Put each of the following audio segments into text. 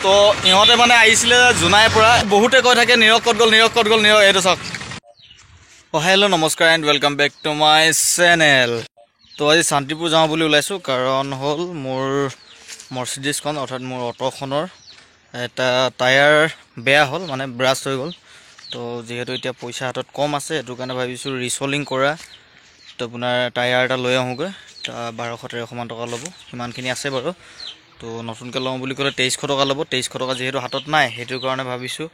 তো ইহঁতে মানে আহিছিলে জোনাইৰ পৰা বহুতে কৈ থাকে নিৰক ক'ত গ'ল নিৰক ক'ত গ'ল নিৰক এইটো চাওক হেল্ল' নমস্কাৰ and welcome back to my channel. তো আজি শান্তিপুৰ যাওঁ বুলি ওলাইছোঁ কাৰণ হ'ল মোৰ মাৰ্চিডিজখন অৰ্থাৎ মোৰ অটোখনৰ এটা টায়াৰ বেয়া হ'ল মানে ব্ৰাছ হৈ গ'ল। তো যিহেতু এতিয়া পইচা হাতত কম আছে সেইটো কাৰণে ভাবিছোঁ ৰিচলিং কৰা তো আপোনাৰ টায়াৰ এটা লৈ আহোঁগৈ। 1200-1300 মান টকা ল'ব, সিমানখিনি আছে বাৰু। তো নতুনকৈ লওঁ বুলি ক'লে 2300 টকা ল'ব। 2300 টকা যিহেতু হাতত নাই সেইটো কাৰণে ভাবিছোঁ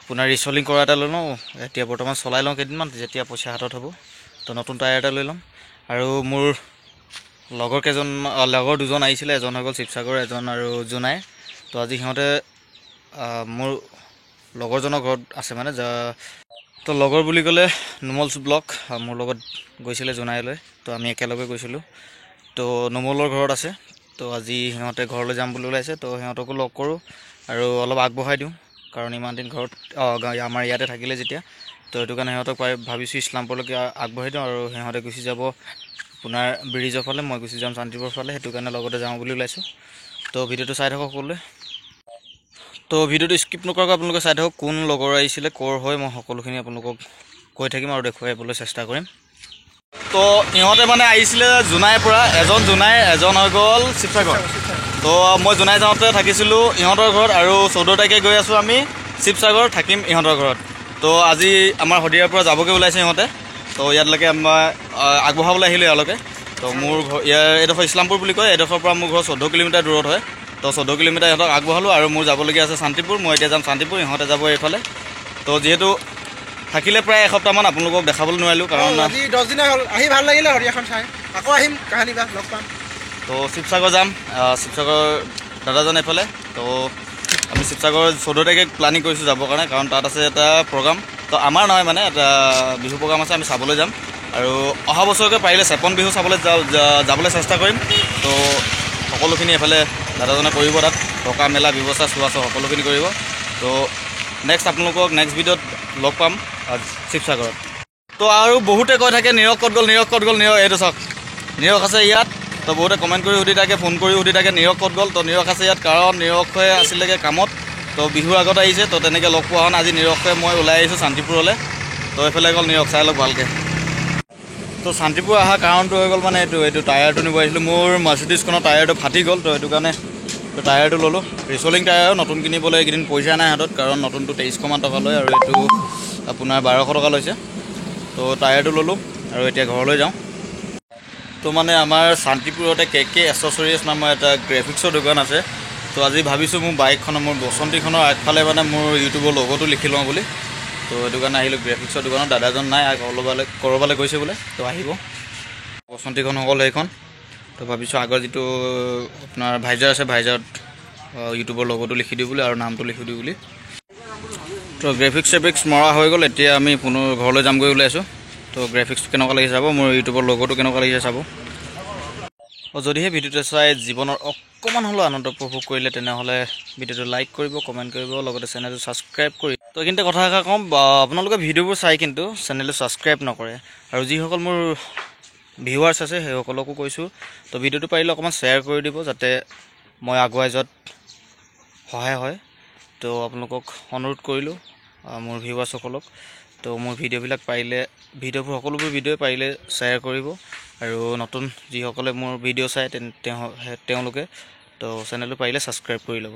আপোনাৰ ৰিচলিং কৰা এটা লৈ লওঁ। এতিয়া বৰ্তমান চলাই লওঁ কেইদিনমান, যেতিয়া পইচা হাতত হ'ব তো নতুন টায়াৰ এটা লৈ ল'ম। আৰু মোৰ লগৰ দুজন আহিছিলে, এজন হৈ গ'ল শিৱসাগৰ, এজন আৰু জোনাই। তো আজি সিহঁতে মোৰ লগৰজনৰ ঘৰত আছে মানে তো লগৰ বুলি ক'লে নুমল ব্লগ মোৰ লগত গৈছিলে জোনাইলৈ। তো আমি একেলগে গৈছিলোঁ। তো নুমলৰ ঘৰত আছে। তো আজি সিহঁতে ঘৰলৈ যাম বুলি ওলাইছে। তো সিহঁতকো লগ কৰোঁ আৰু অলপ আগবঢ়াই দিওঁ কাৰণ ইমান দিন ঘৰত আমাৰ ইয়াতে থাকিলে যেতিয়া, তো সেইটো কাৰণে সিহঁতক ভাবিছোঁ ইছলামপুৰলৈকে আগবঢ়াই দিওঁ আৰু সিহঁতে গুচি যাব আপোনাৰ ব্ৰিজৰ ফালে, মই গুচি যাম শান্তিপুৰৰ ফালে। সেইটো কাৰণে লগতে যাওঁ বুলি ওলাইছোঁ। তো ভিডিঅ'টো চাই থাকক সকলোৱে। তো ভিডিঅ'টো স্কিপ নকৰাকৈ আপোনালোকে চাই থাকক। কোন লগৰ আহিছিলে, ক'ৰ হয়, মই সকলোখিনি আপোনালোকক কৈ থাকিম আৰু দেখুৱাবলৈ চেষ্টা কৰিম। তো ইহঁতে মানে আহিছিলে জোনাইৰ পৰা, এজন জোনাই, এজন হৈ গ'ল শিৱসাগৰ। তো মই জোনাই যাওঁতে থাকিছিলোঁ ইহঁতৰ ঘৰত আৰু 14 তাৰিখে গৈ আছোঁ আমি শিৱসাগৰ, থাকিম ইহঁতৰ ঘৰত। তো আজি আমাৰ শদিয়াৰ পৰা যাবগৈ ওলাইছে ইহঁতে। তো ইয়ালৈকে মই আগবঢ়াবলৈ আহিলোঁ ইয়ালৈকে। তো মোৰ ঘৰ এইডোখৰ ইছলামপুৰ বুলি কয়, এইডোখৰৰ পৰা মোৰ ঘৰ 14 কিলোমিটাৰ দূৰত হয়। তো 14 কিলোমিটাৰ ইহঁতক আগবঢ়ালোঁ আৰু মোৰ যাবলগীয়া আছে শান্তিপুৰ। মই এতিয়া যাম শান্তিপুৰ, ইহঁতে যাব এইফালে। তো যিহেতু থাকিলে প্ৰায় এসপ্তাহমান আপোনালোকক দেখাবলৈ নোৱাৰিলোঁ কাৰণ আজি 10 দিন হ'ল। আহি ভাল লাগিলে শদিয়াখন চাই, আকৌ আহিম কাহানি বা লগ পাম। তো শিৱসাগৰ যাম, শিৱসাগৰ দাদাজন এইফালে। তো আমি শিৱসাগৰ 14 তাৰিখে প্লানিং কৰিছোঁ যাবৰ কাৰণে কাৰণ তাত আছে এটা প্ৰগ্ৰাম। তো আমাৰ নহয় মানে এটা বিহু প্ৰগ্ৰাম আছে, আমি চাবলৈ যাম। আৰু অহা বছৰকৈ পাৰিলে চেপন বিহু চাবলৈ যাবলৈ চেষ্টা কৰিম। তো সকলোখিনি এফালে দাদাজনে কৰিব, তাত থকা মেলা ব্যৱস্থা চোৱা সকলোখিনি কৰিব। তো নেক্সট আপোনালোকক নেক্সট ভিডিঅ'ত লগ পাম শিৱসাগৰত। তো আৰু বহুতে কৈ থাকে নিৰক ক'ত গ'ল নিৰক ক'ত গ'ল নিৰক এইটো চাওক নিৰক আছে ইয়াত। তো বহুতে কমেণ্ট কৰি সুধি থাকে, ফোন কৰি সুধি থাকে নিৰক ক'ত গ'ল। তো নিৰক আছে ইয়াত কাৰণ নিৰক্ষে আছিলেগৈ কামত। তো বিহুৰ আগত আহিছে, তো তেনেকৈ লগ পোৱা হোৱা নাই। আজি নিৰক্ষে মই ওলাই আহিছোঁ শান্তিপুৰলৈ। তো এইফালে গ'ল নিৰক, চাই লওক ভালকৈ। তো শান্তিপুৰ অহা কাৰণটো হৈ গ'ল মানে এইটো টায়াৰটো নিব আহিছিলোঁ। মোৰ মাৰ্চিডিজখনৰ টায়াৰটো ফাটি গ'ল। তো সেইটো কাৰণে টায়াৰটো ল'লোঁ, ৰিচলিং টায়াৰ নতুন কিনিবলৈ এইকেইদিন পইচা নাই হাতত কাৰণ নতুনটো 2300 মান টকা লয় আৰু এইটো আপোনাৰ 1200 টকা লৈছে। তো টায়াৰটো ল'লোঁ আৰু এতিয়া ঘৰলৈ যাওঁ। তো মানে আমাৰ শান্তিপুৰতে KK এক্সেছৰিজ নামৰ এটা গ্ৰাফিক্সৰ দোকান আছে। তো আজি ভাবিছোঁ মোৰ বাইকখনৰ, মোৰ বসন্তীখনৰ আগফালে মানে মোৰ ইউটিউবৰ লগতো লিখি লওঁ বুলি। তো সেইটো কাৰণে আহিলোঁ গ্ৰাফিক্সৰ দোকানত। দাদাজন নাই, ক'ৰবালৈ গৈছে বোলে। তো আহিব, বসন্তীখন হ'ল সেইখন। তো ভাবিছোঁ আগৰ যিটো আপোনাৰ ভাইজাৰ আছে, ভাইজাৰত ইউটিউবৰ লগতো লিখি দিওঁ বুলি আৰু নামটো লিখি দিওঁ বুলি। তো গ্ৰাফিক্স মৰা হৈ গ'ল, এতিয়া আমি পুনৰ ঘৰলৈ যামগৈ ওলাইছোঁ। তো গ্ৰাফিক্স কেনেকুৱা লাগিছে চাব, মোৰ ইউটিউবৰ লগতো কেনেকুৱা লাগিছে চাব। আৰু যদিহে ভিডিঅ'টো চাই জীৱনৰ অকণমান হ'লেও আনন্দ উপভোগ কৰিলে তেনেহ'লে ভিডিঅ'টো লাইক কৰিব, কমেণ্ট কৰিব, লগতে চেনেলটো ছাবস্ক্ৰাইব কৰি। তো এইখিনিতে কথা এষাৰ ক'ম, আপোনালোকে ভিডিঅ'বোৰ চাই কিন্তু চেনেলটো ছাবস্ক্ৰাইব নকৰে। আৰু যিসকল মোৰ ভিউৱাৰ্ছ আছে সেইসকলকো কৈছোঁ, তো ভিডিঅ'টো পাৰিলে অকণমান শ্বেয়াৰ কৰি দিব যাতে মই আগুৱাই যোৱাত সহায় হয়। তো আপোনালোকক অনুৰোধ কৰিলোঁ মোৰ ভিউৱাৰ্ছসকলক। তো মোৰ সকলোবোৰ ভিডিঅ'ই পাৰিলে শ্বেয়াৰ কৰিব। আৰু নতুন যিসকলে মোৰ ভিডিঅ' চায় তেওঁলোকে তো চেনেলটো পাৰিলে ছাবস্ক্ৰাইব কৰি ল'ব।